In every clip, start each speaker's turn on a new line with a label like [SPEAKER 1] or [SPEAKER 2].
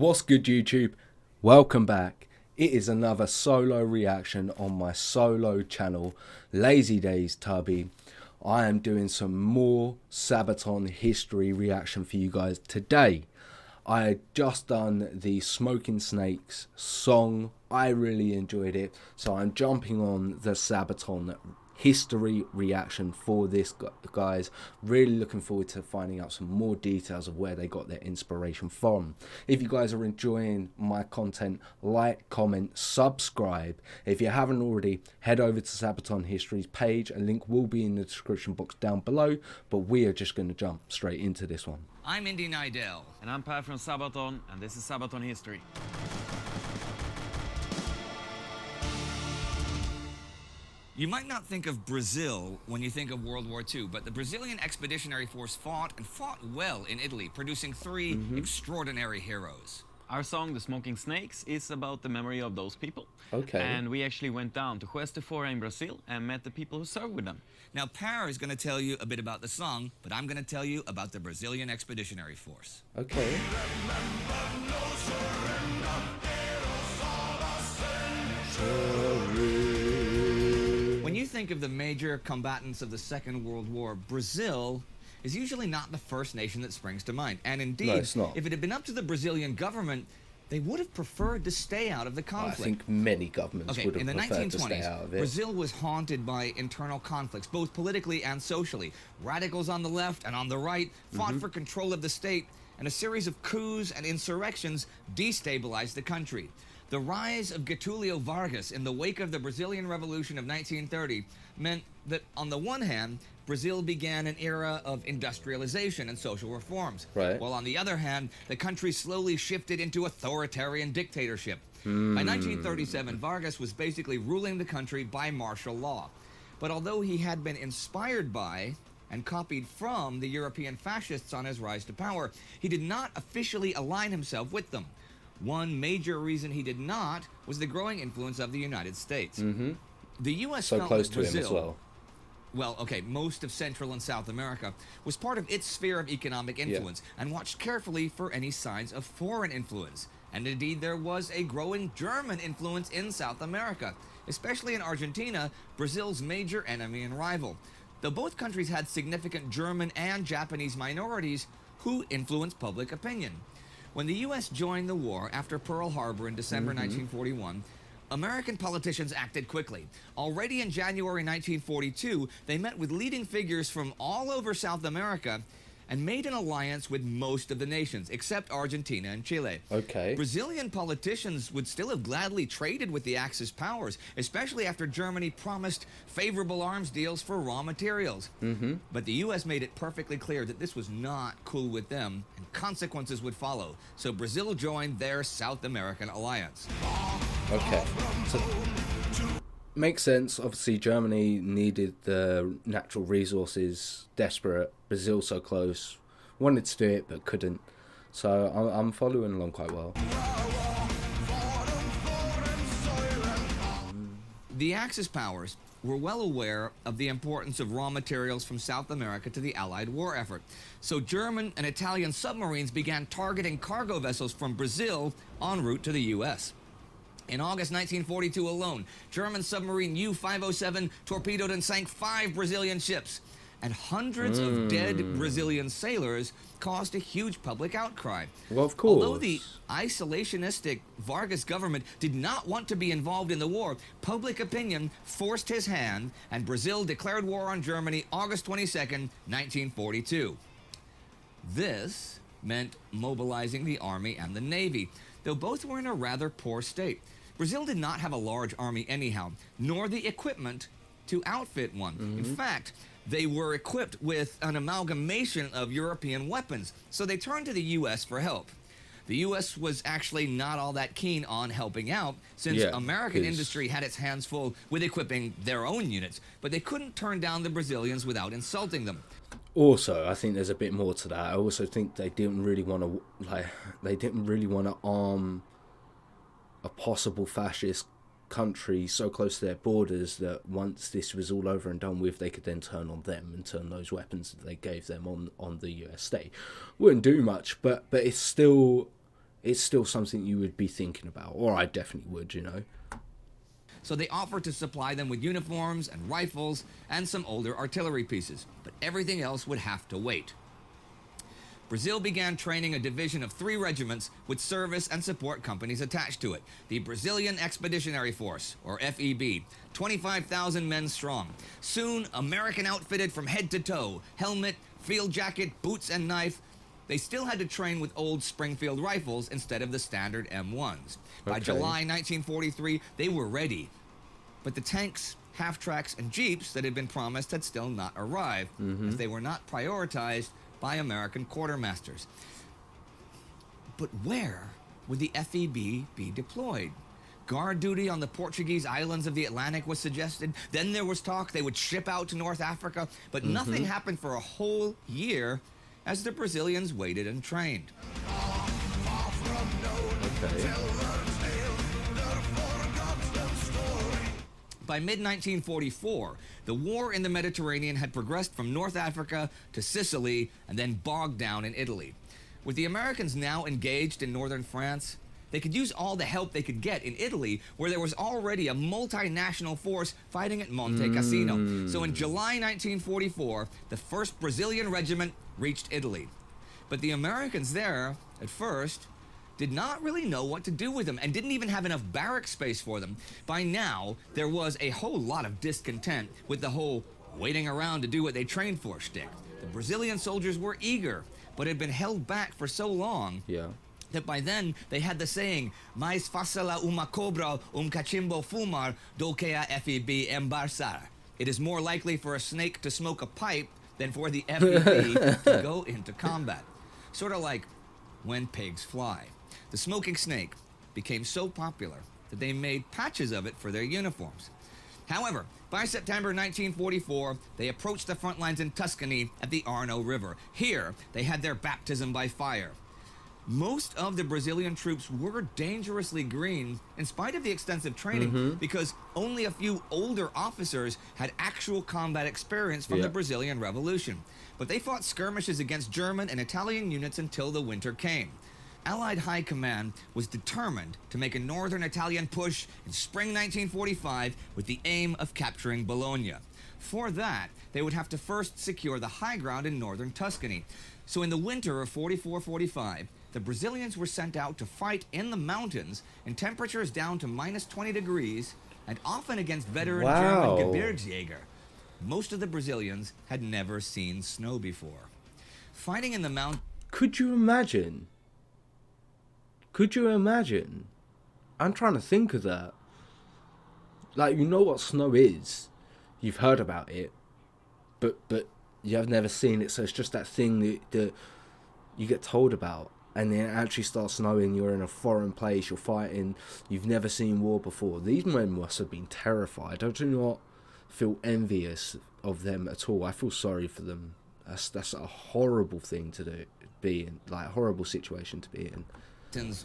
[SPEAKER 1] What's good, YouTube? Welcome back. It is another solo reaction on my solo channel, Lazy Daze Tubby. I am doing some more Sabaton History reaction for you guys today. I had just done the Smoking Snakes song. I really enjoyed it, so I'm jumping on the Sabaton History reaction for this, guys. Really looking forward to finding out some more details of where they got their inspiration from. If you guys are enjoying my content, like, comment, subscribe. If you haven't already, head over to Sabaton History's page. A link will be in the description box down below, but we are just going to jump straight into this one.
[SPEAKER 2] I'm Indy Nidell.
[SPEAKER 3] And I'm Per from Sabaton, and this is Sabaton History.
[SPEAKER 2] You might not think of Brazil when you think of World War II, but the Brazilian Expeditionary Force fought well in Italy, producing three extraordinary heroes.
[SPEAKER 3] Our song, The Smoking Snakes, is about the memory of those people.
[SPEAKER 1] Okay.
[SPEAKER 3] And we actually went down to Juez Fora in Brazil and met the people who served with them.
[SPEAKER 2] Now, Per is going to tell you a bit about the song, but I'm going to tell you about the Brazilian Expeditionary Force.
[SPEAKER 1] Okay.
[SPEAKER 2] When you think of the major combatants of the Second World War, Brazil is usually not the first nation that springs to mind. And indeed,
[SPEAKER 1] No, it's not.
[SPEAKER 2] if it had been up to the Brazilian government, they would have preferred to stay out of the conflict.
[SPEAKER 1] I think many governments would have
[SPEAKER 2] in the
[SPEAKER 1] preferred to stay out
[SPEAKER 2] 1920s,
[SPEAKER 1] of it.
[SPEAKER 2] Brazil was haunted by internal conflicts, both politically and socially. Radicals on the left and on the right fought for control of the state, and a series of coups and insurrections destabilized the country. The rise of Getulio Vargas in the wake of the Brazilian Revolution of 1930 meant that, on the one hand, Brazil began an era of industrialization and social reforms,
[SPEAKER 1] Right.
[SPEAKER 2] while on the other hand, the country slowly shifted into authoritarian dictatorship. By 1937, Vargas was basically ruling the country by martial law. But although he had been inspired by and copied from the European fascists on his rise to power, he did not officially align himself with them. One major reason he did not was the growing influence of the United States. The U.S.
[SPEAKER 1] So
[SPEAKER 2] felt
[SPEAKER 1] close
[SPEAKER 2] that
[SPEAKER 1] to him as
[SPEAKER 2] Brazil,
[SPEAKER 1] well.
[SPEAKER 2] most of Central and South America was part of its sphere of economic influence and watched carefully for any signs of foreign influence. And indeed, there was a growing German influence in South America, especially in Argentina, Brazil's major enemy and rival. Though both countries had significant German and Japanese minorities who influenced public opinion. When the U.S. joined the war after Pearl Harbor in December 1941, American politicians acted quickly. Already in January 1942, they met with leading figures from all over South America and made an alliance with most of the nations, except Argentina and Chile.
[SPEAKER 1] Okay.
[SPEAKER 2] Brazilian politicians would still have gladly traded with the Axis powers, especially after Germany promised favorable arms deals for raw materials. But the U.S. made it perfectly clear that this was not cool with them, and consequences would follow. So Brazil joined their South American alliance.
[SPEAKER 1] Okay. So, makes sense. Obviously, Germany needed the natural resources, desperate. Brazil so close, wanted to do it but couldn't. So I'm following along quite well.
[SPEAKER 2] The Axis powers were well aware of the importance of raw materials from South America to the Allied war effort. So German and Italian submarines began targeting cargo vessels from Brazil en route to the U.S. In August 1942 alone, German submarine U-507 torpedoed and sank 5 Brazilian ships, and hundreds of dead Brazilian sailors caused a huge public outcry.
[SPEAKER 1] Well, of course.
[SPEAKER 2] Although the isolationistic Vargas government did not want to be involved in the war, public opinion forced his hand, and Brazil declared war on Germany August 22nd, 1942. This meant mobilizing the Army and the Navy, though both were in a rather poor state. Brazil did not have a large army anyhow, nor the equipment to outfit one. In fact, they were equipped with an amalgamation of European weapons, so they turned to the U.S. for help. The U.S. was actually not all that keen on helping out, since American industry had its hands full with equipping their own units, but they couldn't turn down the Brazilians without insulting them.
[SPEAKER 1] Also, I think there's a bit more to that. I also think they didn't really want to arm a possible fascist country so close to their borders that once this was all over and done with, they could then turn on them and turn those weapons that they gave them on the US state. Wouldn't do much, but it's still it's still something you would be thinking about, or I definitely would, you know.
[SPEAKER 2] So they offered to supply them with uniforms and rifles and some older artillery pieces, but everything else would have to wait. Brazil began training a division of 3 regiments with service and support companies attached to it. The Brazilian Expeditionary Force, or FEB, 25,000 men strong. Soon, American outfitted from head to toe, helmet, field jacket, boots, and knife. They still had to train with old Springfield rifles instead of the standard M1s. By July 1943, they were ready. But the tanks, half-tracks, and jeeps that had been promised had still not arrived, as they were not prioritized by American quartermasters. But where would the FEB be deployed? Guard duty on the Portuguese islands of the Atlantic was suggested. Then there was talk they would ship out to North Africa, but nothing happened for a whole year as the Brazilians waited and trained.
[SPEAKER 1] Okay.
[SPEAKER 2] By mid-1944, the war in the Mediterranean had progressed from North Africa to Sicily and then bogged down in Italy. With the Americans now engaged in northern France, they could use all the help they could get in Italy, where there was already a multinational force fighting at Monte Cassino. So in July 1944, the 1st Brazilian Regiment reached Italy. But the Americans there, at first, did not really know what to do with them and didn't even have enough barrack space for them. By now, there was a whole lot of discontent with the whole waiting around to do what they trained for shtick. The Brazilian soldiers were eager, but had been held back for so long that by then they had the saying, mais fácil a uma cobra cachimbo fumar do que a FEB embaçar. It is more likely for a snake to smoke a pipe than for the FEB to go into combat. Sort of like when pigs fly. The smoking snake became so popular that they made patches of it for their uniforms. However, by September 1944, they approached the front lines in Tuscany at the Arno River. Here, they had their baptism by fire. Most of the Brazilian troops were dangerously green in spite of the extensive training because only a few older officers had actual combat experience from the Brazilian Revolution. But they fought skirmishes against German and Italian units until the winter came. Allied High Command was determined to make a northern Italian push in spring 1945 with the aim of capturing Bologna. For that, they would have to first secure the high ground in northern Tuscany. So in the winter of 44-45, the Brazilians were sent out to fight in the mountains in temperatures down to minus 20 degrees and often against veteran German Gebirgsjäger. Most of the Brazilians had never seen snow before. Fighting in the mountains...
[SPEAKER 1] Could you imagine? Could you imagine? I'm trying to think of that. Like, you know what snow is. You've heard about it. But you have never seen it. So it's just that thing that you get told about. And then it actually starts snowing. You're in a foreign place. You're fighting. You've never seen war before. These men must have been terrified. Don't you not feel envious of them at all? I feel sorry for them. That's a horrible thing to be in. Like, a horrible situation to be in.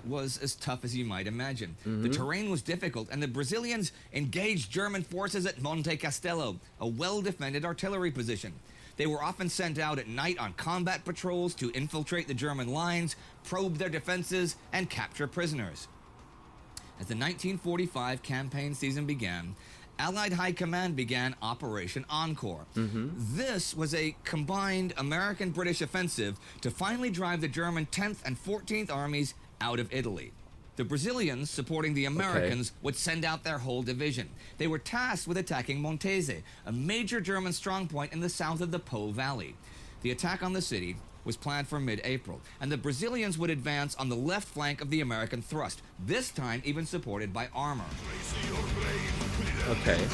[SPEAKER 2] Was as tough as you might imagine. The terrain was difficult, and the Brazilians engaged German forces at Monte Castello, a well-defended artillery position. They were often sent out at night on combat patrols to infiltrate the German lines, probe their defenses, and capture prisoners. As the 1945 campaign season began, Allied High Command began Operation Encore. This was a combined American-British offensive to finally drive the German 10th and 14th armies out of Italy. The Brazilians, supporting the Americans, would send out their whole division. They were tasked with attacking Montese, a major German strongpoint in the south of the Po Valley. The attack on the city was planned for mid-April, and the Brazilians would advance on the left flank of the American thrust, this time even supported by armor.
[SPEAKER 1] Okay.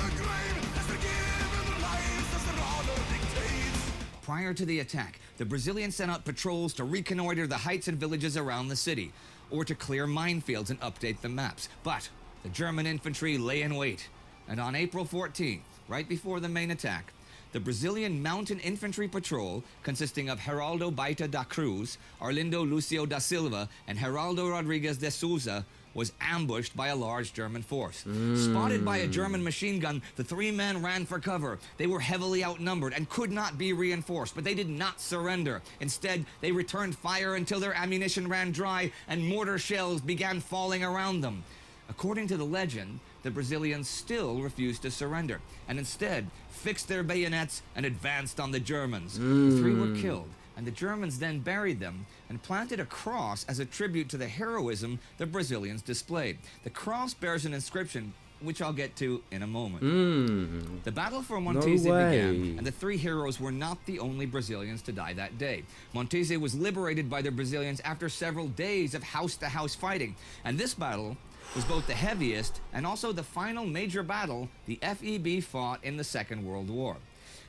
[SPEAKER 2] Prior to the attack, the Brazilians sent out patrols to reconnoiter the heights and villages around the city, or to clear minefields and update the maps. But the German infantry lay in wait, and on April 14th, right before the main attack, the Brazilian Mountain Infantry Patrol, consisting of Geraldo Baita da Cruz, Arlindo Lucio da Silva, and Geraldo Rodrigues de Souza, was ambushed by a large German force. Spotted by a German machine gun, the three men ran for cover. They were heavily outnumbered and could not be reinforced, but they did not surrender. Instead, they returned fire until their ammunition ran dry and mortar shells began falling around them. According to the legend, the Brazilians still refused to surrender and instead fixed their bayonets and advanced on the Germans. The three were killed, and the Germans then buried them and planted a cross as a tribute to the heroism the Brazilians displayed. The cross bears an inscription, which I'll get to in a moment. The battle for Montese began, and the three heroes were not the only Brazilians to die that day. Montese was liberated by the Brazilians after several days of house-to-house fighting, and this battle was both the heaviest and also the final major battle the FEB fought in the Second World War.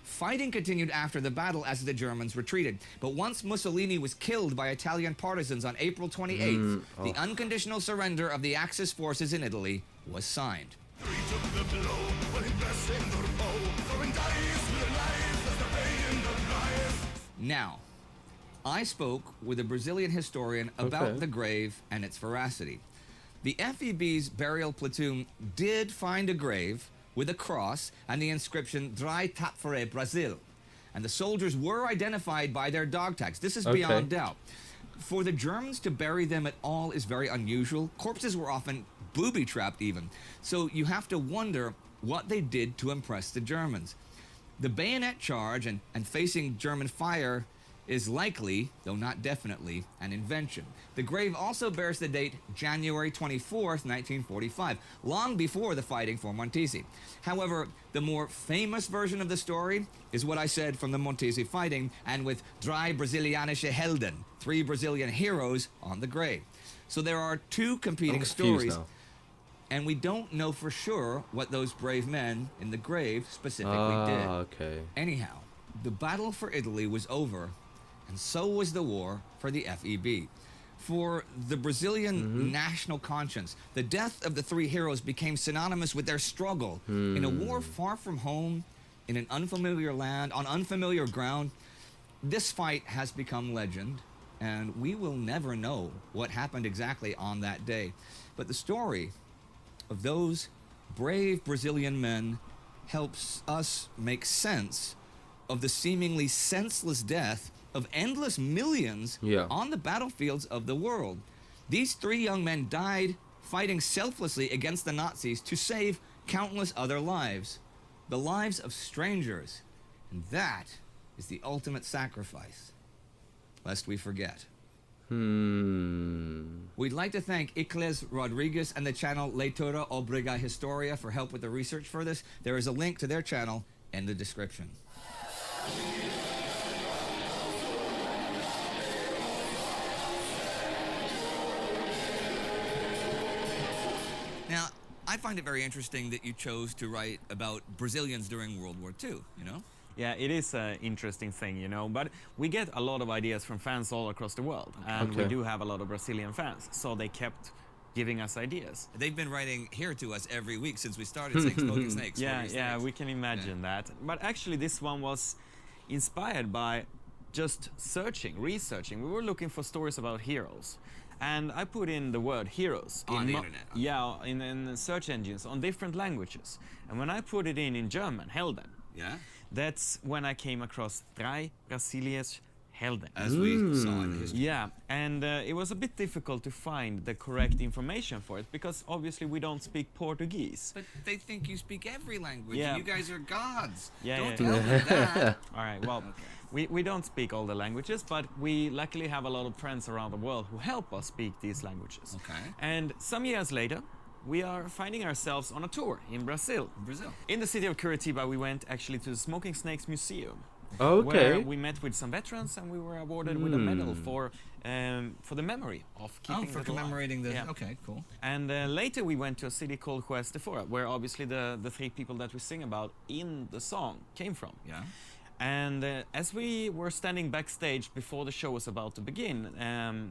[SPEAKER 2] Fighting continued after the battle as the Germans retreated, but once Mussolini was killed by Italian partisans on April 28th, the unconditional surrender of the Axis forces in Italy was signed. Now, I spoke with a Brazilian historian about the grave and its veracity. The FEB's burial platoon did find a grave with a cross and the inscription Drei Tapfere Brasil, and the soldiers were identified by their dog tags. This is beyond doubt. For the Germans to bury them at all is very unusual. Corpses were often booby-trapped even, so you have to wonder what they did to impress the Germans. The bayonet charge and facing German fire is likely, though not definitely, an invention. The grave also bears the date January 24th, 1945, long before the fighting for Montese. However, the more famous version of the story is what I said from the Montese fighting, and with Drei Brasilianische Helden, 3 Brazilian heroes, on the grave. So there are two competing stories, and we don't know for sure what those brave men in the grave specifically did. Anyhow, the battle for Italy was over, and so was the war for the FEB. For the Brazilian national conscience, the death of the 3 heroes became synonymous with their struggle. In a war far from home, in an unfamiliar land, on unfamiliar ground, this fight has become legend, and we will never know what happened exactly on that day. But the story of those brave Brazilian men helps us make sense of the seemingly senseless death of endless millions on the battlefields of the world. These 3 young men died fighting selflessly against the Nazis to save countless other lives, the lives of strangers. And that is the ultimate sacrifice, lest we forget. We'd like to thank Icles Rodriguez and the channel Leitura Obriga Historia for help with the research for this. There is a link to their channel in the description. Now, I find it very interesting that you chose to write about Brazilians during World War II, you know?
[SPEAKER 3] Yeah, it is an interesting thing, you know, but we get a lot of ideas from fans all across the world, and we do have a lot of Brazilian fans, so they kept giving us ideas.
[SPEAKER 2] They've been writing here to us every week since we started saying Smoking Snakes.
[SPEAKER 3] Yeah, we can imagine that. But actually this one was inspired by just researching. We were looking for stories about heroes. And I put in the word heroes
[SPEAKER 2] on the internet.
[SPEAKER 3] Yeah, in search engines on different languages. And when I put it in German, Helden, that's when I came across Drei Brasilianische Helden.
[SPEAKER 2] As we saw in history.
[SPEAKER 3] Yeah, and it was a bit difficult to find the correct information for it, because obviously we don't speak Portuguese.
[SPEAKER 2] But they think you speak every language.
[SPEAKER 3] Yeah.
[SPEAKER 2] You guys are gods.
[SPEAKER 3] Yeah,
[SPEAKER 2] don't tell them that.
[SPEAKER 3] All right, well, we don't speak all the languages, but we luckily have a lot of friends around the world who help us speak these languages. And some years later, we are finding ourselves on a tour in Brazil. In the city of Curitiba, we went actually to the Smoking Snakes Museum. Where we met with some veterans, and we were awarded with a medal for the memory of keeping
[SPEAKER 2] for commemorating the... Okay, cool.
[SPEAKER 3] And later we went to a city called Juez de Fora, where obviously the 3 people that we sing about in the song came from. And as we were standing backstage before the show was about to begin,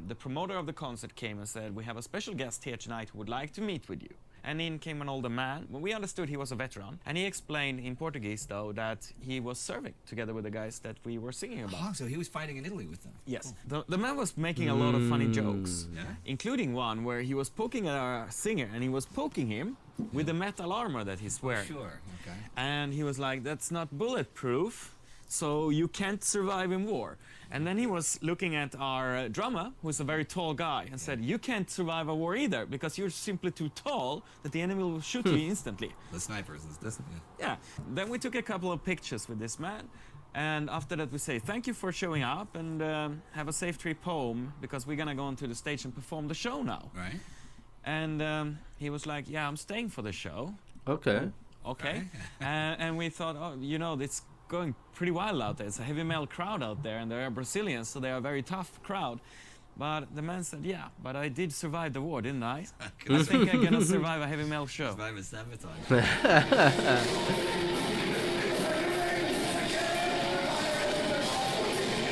[SPEAKER 3] the promoter of the concert came and said, "We have a special guest here tonight who would like to meet with you." and in came an older man. Well, we understood he was a veteran, and he explained in Portuguese, though, that he was serving together with the guys that we were singing about.
[SPEAKER 2] Oh, so he was fighting in Italy with them.
[SPEAKER 3] Yes. The man was making a lot of funny jokes,
[SPEAKER 2] Yeah.
[SPEAKER 3] including one where he was poking at our singer, and he was poking him with the metal armor that he's wearing.
[SPEAKER 2] Sure, okay.
[SPEAKER 3] And he was like, that's not bulletproof, so you can't survive in war. And then he was looking at our drummer, who's a very tall guy, and said, you can't survive a war either, because you're simply too tall that the enemy will shoot you instantly.
[SPEAKER 2] The snipers and stuff.
[SPEAKER 3] Yeah. Then we took a couple of pictures with this man, and after that we say, thank you for showing up, and have a safe trip home, because we're gonna go onto the stage and perform the show now.
[SPEAKER 2] Right.
[SPEAKER 3] And he was like, yeah, I'm staying for the show.
[SPEAKER 1] Okay.
[SPEAKER 3] Okay. And we thought, oh, you know, it's going pretty wild out there. It's a heavy metal crowd out there, and they are Brazilians, so they are a very tough crowd. But the man said, yeah, but I did survive the war, didn't I? I think I'm gonna survive a heavy metal show.
[SPEAKER 2] Survive a Sabaton.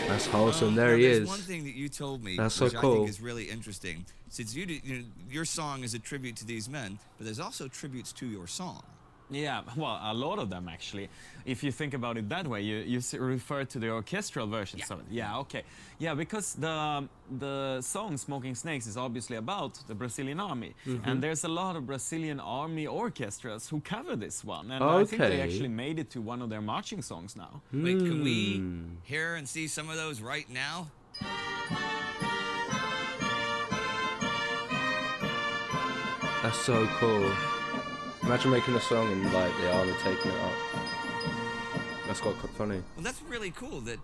[SPEAKER 1] That's wholesome. There he
[SPEAKER 2] there's
[SPEAKER 1] is.
[SPEAKER 2] one thing that you told me,
[SPEAKER 1] That's so
[SPEAKER 2] which I
[SPEAKER 1] cool.
[SPEAKER 2] think is really interesting. Since you your song is a tribute to these men, but there's also tributes to your song.
[SPEAKER 3] Yeah, well, a lot of them actually. If you think about it that way, you refer to the orchestral versions of it. Yeah, okay. Yeah, because the song Smoking Snakes is obviously about the Brazilian army. And there's a lot of Brazilian army orchestras who cover this one. And I think they
[SPEAKER 1] Okay.
[SPEAKER 3] actually made it to one of their marching songs now.
[SPEAKER 2] Wait, can we hear and see some of those right now?
[SPEAKER 1] That's so cool. Imagine making a song and like the army taking it up. That's quite funny.
[SPEAKER 2] Well, that's really cool that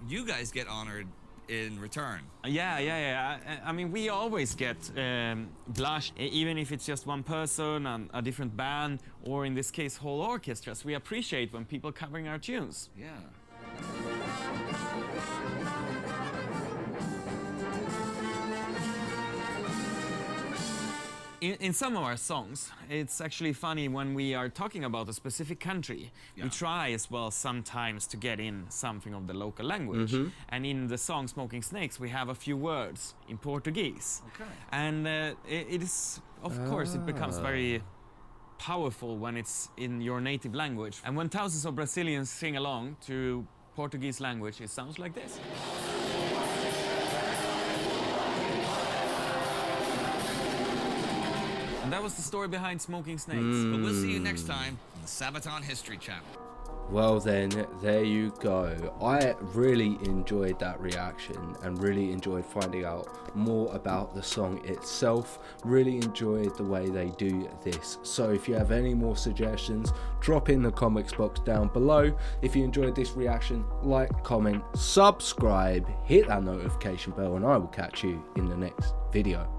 [SPEAKER 2] you guys get honored in return.
[SPEAKER 3] Yeah. I mean, we always get blushed, even if it's just one person and a different band, or in this case, whole orchestras. We appreciate when people covering our tunes.
[SPEAKER 2] Yeah.
[SPEAKER 3] In some of our songs, it's actually funny when we are talking about a specific country.
[SPEAKER 2] Yeah.
[SPEAKER 3] We try as well sometimes to get in something of the local language. And in the song Smoking Snakes, we have a few words in Portuguese.
[SPEAKER 2] Okay.
[SPEAKER 3] And it is, of course, it becomes very powerful when it's in your native language. And when thousands of Brazilians sing along to Portuguese language, it sounds like this. And that was the story behind Smoking Snakes.
[SPEAKER 2] But we'll see you next time on the Sabaton History Channel.
[SPEAKER 1] Well then, there you go. I really enjoyed that reaction and really enjoyed finding out more about the song itself. Really enjoyed the way they do this. So if you have any more suggestions, drop in the comments box down below. If you enjoyed this reaction, like, comment, subscribe, hit that notification bell, and I will catch you in the next video.